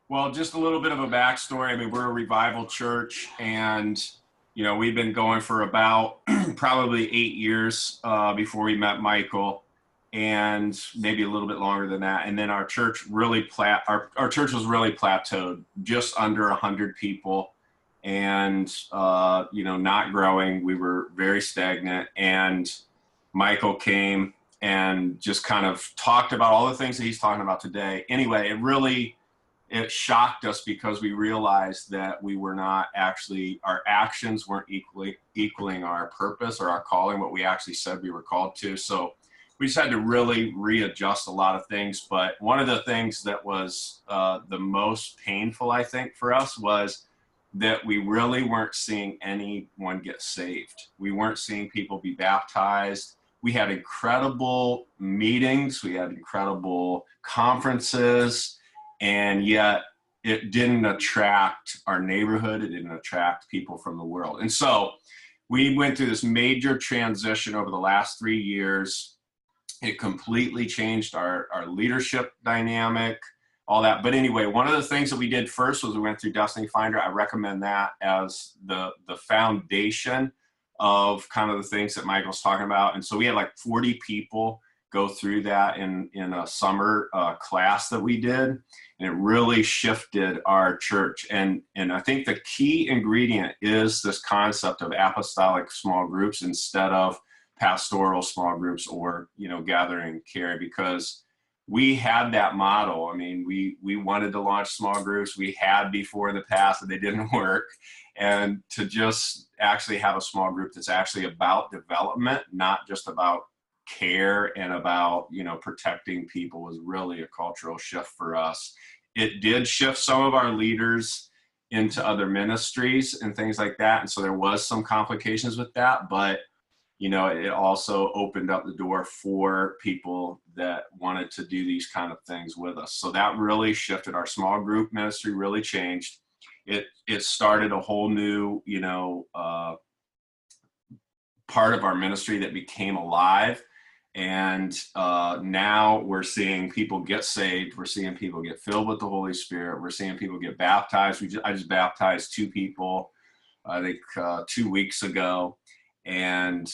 Well, just a little bit of a backstory. I mean, we're a revival church, and we've been going for about probably 8 years before we met Michael, and maybe a little bit longer than that. And then our church really our church was really plateaued, just under 100 people, and not growing. We were very stagnant, and Michael came and just kind of talked about all the things that he's talking about today. Anyway, it shocked us because we realized that we were not actually, our actions weren't equaling our purpose or our calling, what we actually said we were called to. So we just had to really readjust a lot of things. But one of the things that was the most painful, I think, for us was that we really weren't seeing anyone get saved. We weren't seeing people be baptized. We had incredible meetings. We had incredible conferences. And yet it didn't attract our neighborhood. It didn't attract people from the world. And so we went through this major transition over the last 3 years. It completely changed our leadership dynamic, all that. But anyway, one of the things that we did first was we went through Destiny Finder. I recommend that as the foundation of kind of the things that Michael's talking about. And so we had like 40 people go through that in a summer class that we did. And it really shifted our church. And I think the key ingredient is this concept of apostolic small groups instead of pastoral small groups or, gathering care, because we had that model. I mean, we wanted to launch small groups. We had before in the past, and they didn't work. And to just actually have a small group that's actually about development, not just about care and about protecting people, was really a cultural shift for us. It did shift some of our leaders into other ministries and things like that, and so there was some complications with that, but it also opened up the door for people that wanted to do these kind of things with us. So that really shifted. Our small group ministry really changed. It started a whole new part of our ministry that became alive. And now we're seeing people get saved. We're seeing people get filled with the Holy Spirit. We're seeing people get baptized. I just baptized 2 people, I think 2 weeks ago. And,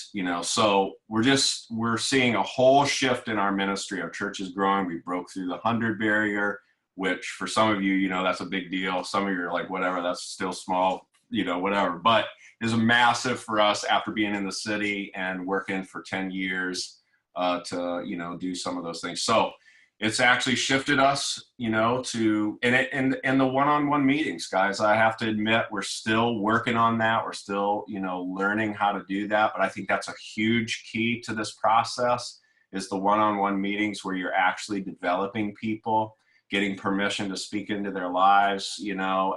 so we're seeing a whole shift in our ministry. Our church is growing. We broke through the 100 barrier, which for some of you, that's a big deal. Some of you are like, whatever, that's still small, whatever. But it's massive for us after being in the city and working for 10 years. To do some of those things. So it's actually shifted us, to and the one-on-one meetings, guys. I have to admit, we're still working on that. We're still, learning how to do that. But I think that's a huge key to this process, is the one-on-one meetings where you're actually developing people, getting permission to speak into their lives,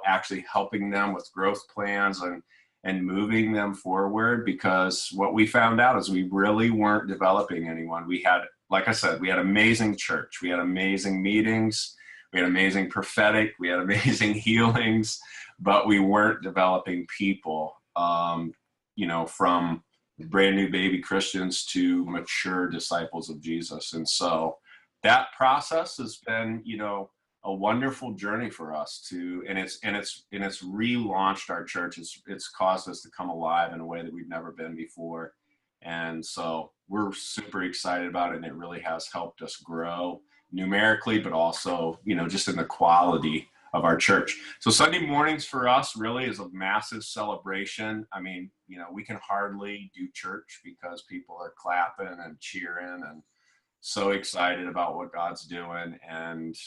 actually helping them with growth plans and moving them forward. Because what we found out is we really weren't developing anyone. We had, like I said, we had amazing church. We had amazing meetings. We had amazing prophetic. We had amazing healings, but we weren't developing people, from brand new baby Christians to mature disciples of Jesus. And so that process has been, a wonderful journey for us and it's relaunched our church. It's caused us to come alive in a way that we've never been before. And so we're super excited about it. And it really has helped us grow numerically, but also, just in the quality of our church. So Sunday mornings for us really is a massive celebration. I mean, we can hardly do church because people are clapping and cheering and so excited about what God's doing. And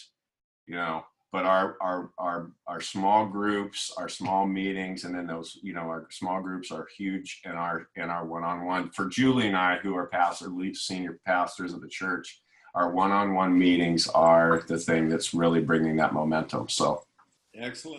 but our small groups, our small meetings, and then those, our small groups are huge in our one-on-one. For Julie and I, who are senior pastors of the church, our one-on-one meetings are the thing that's really bringing that momentum. So excellent.